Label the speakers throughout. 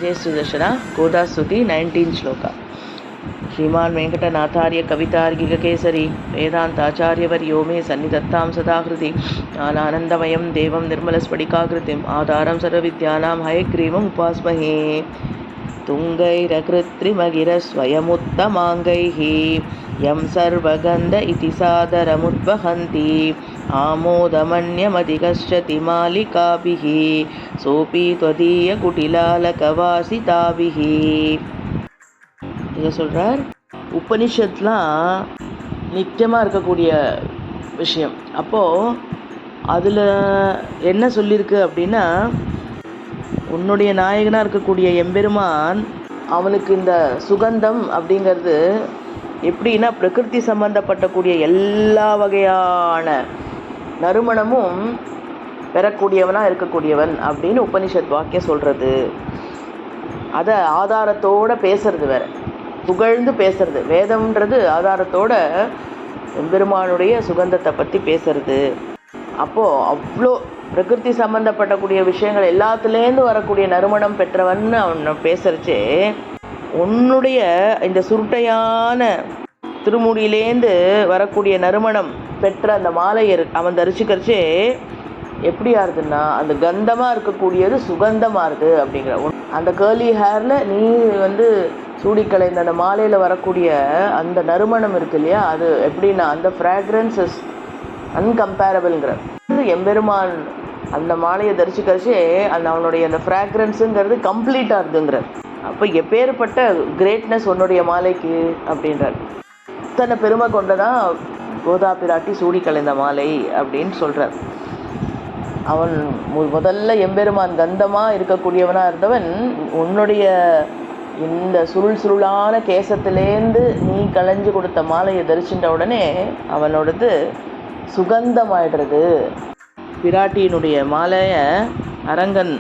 Speaker 1: जय श्री दशरा गोदा स्तुति 19 श्लोका श्रीमान वेंकटनाथार्य कवितार्किककेसरी वेदांताचार्यवर्यो मे सन्निधत्तां सदा हृदि ज्ञानानन्दमयं देवं निर्मलस्फटिकाकृतिम् आधारं सर्वविद्यानां हयग्रीवम् उपास्महे तुङ्गैरकृत्रिमगिरस्वयमुत्तमाङ्गैः यं सर्वगन्ध इति सादरमुद्वहन्ति आमोदमन्यमधिगच्छति मालिकाभिः सोऽपि त्वदीयकुटिलालकवासिताभिः. இதை சொல்கிறார். உபனிஷத்துலாம் நித்தியமாக இருக்கக்கூடிய விஷயம். அப்போது அதில் என்ன சொல்லியிருக்கு அப்படின்னா, உன்னுடைய நாயகனாக இருக்கக்கூடிய எம்பெருமான் அவனுக்கு இந்த சுகந்தம் அப்படிங்கிறது எப்படின்னா பிரகிருதி சம்பந்தப்பட்டக்கூடிய எல்லா வகையான நறுமணமும் பெறக்கூடியவனாக இருக்கக்கூடியவன் அப்படின்னு உபனிஷத் வாக்கியம் சொல்கிறது. அதை ஆதாரத்தோடு பேசுறது வேற, புகழ்ந்து பேசுறது. வேதம்ன்றது ஆதாரத்தோட எம்பெருமானுடைய சுகந்தத்தை பற்றி பேசுறது. அப்போது அவ்வளோ பிரகிருதி சம்மந்தப்பட்டக்கூடிய விஷயங்கள் எல்லாத்துலேருந்து வரக்கூடிய நறுமணம் பெற்றவன் அவனை பேசுறச்சே, உன்னுடைய இந்த சுருட்டையான திருமுடியிலேந்து வரக்கூடிய நறுமணம் பெற்ற அந்த மாலையை அவன் தரிசிக்கிறச்சே எப்படி ஆறுதுன்னா அந்த கந்தமாக இருக்கக்கூடியது சுகந்தமாக இருக்குது அப்படிங்கிற. அந்த கேர்லி ஹேரில் நீ சூடிக்கலைந்த அந்த மாலையில் வரக்கூடிய அந்த நறுமணம் இருக்கு இல்லையா, அது எப்படின்னா அந்த ஃப்ராக்ரன்ஸ் இஸ் அன்கம்பேரபிள்ங்கிற. எம்பெருமான் அந்த மாலையை தரிசிக்கிறச்சே அவனுடைய அந்த ஃப்ராக்ரன்ஸுங்கிறது கம்ப்ளீட்டாக இருக்குங்கிற. அப்போ எப்பேற்பட்ட கிரேட்னஸ் உன்னுடைய மாலைக்கு அப்படின்றார். இத்தனை பெருமை கொண்டதான் கோதா பிராட்டி சூடி கலைந்த மாலை அப்படின்னு சொல்கிறார். அவன் முதல்ல எம்பெருமான் கந்தமாக இருக்கக்கூடியவனாக இருந்தவன் உன்னுடைய இந்த சுருளான கேசத்திலேருந்து நீ களைஞ்சு கொடுத்த மாலையை தரிசின்ற உடனே அவனோடது சுகந்தமாயிடுறது. பிராட்டியினுடைய மாலையை அரங்கன்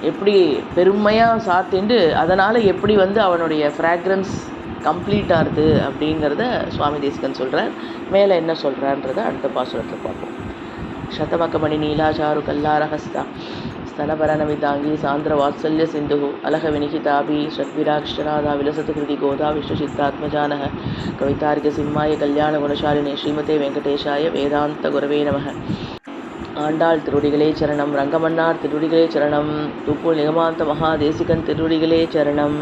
Speaker 1: எப்படி பெருமையாக சாத்திண்டு அதனால் எப்படி அவனுடைய ஃப்ராக்ரன்ஸ் கம்ப்ளீட் ஆகுது அப்படிங்கிறத சுவாமி தேசிகன் சொல்கிறார். மேலே என்ன சொல்கிறான்றதை அடுத்த பாசுரத்தில் பார்ப்போம். शतमकमणि नीलाचारु कल्लारहस्ता स्तनपरनमितांगी सान्द्र वात्सल्य सिंधु अलह विनिहिताभि षट्विराक्षराधा विलसतु हृदि गोदा विश्वचित्तात्मजानः कवितार्क सिंहाय कल्याण गुणशालिने श्रीमते वेंकटेशाय वेदांत गुरवे नमः. ஆண்டாள் திருவடிகளே சரணம். ரங்கமன்னார் திருவடிகளே சரணம். தூப்புள் நிகமாந்த மகாதேசிகன் திருவடிகளே சரணம்.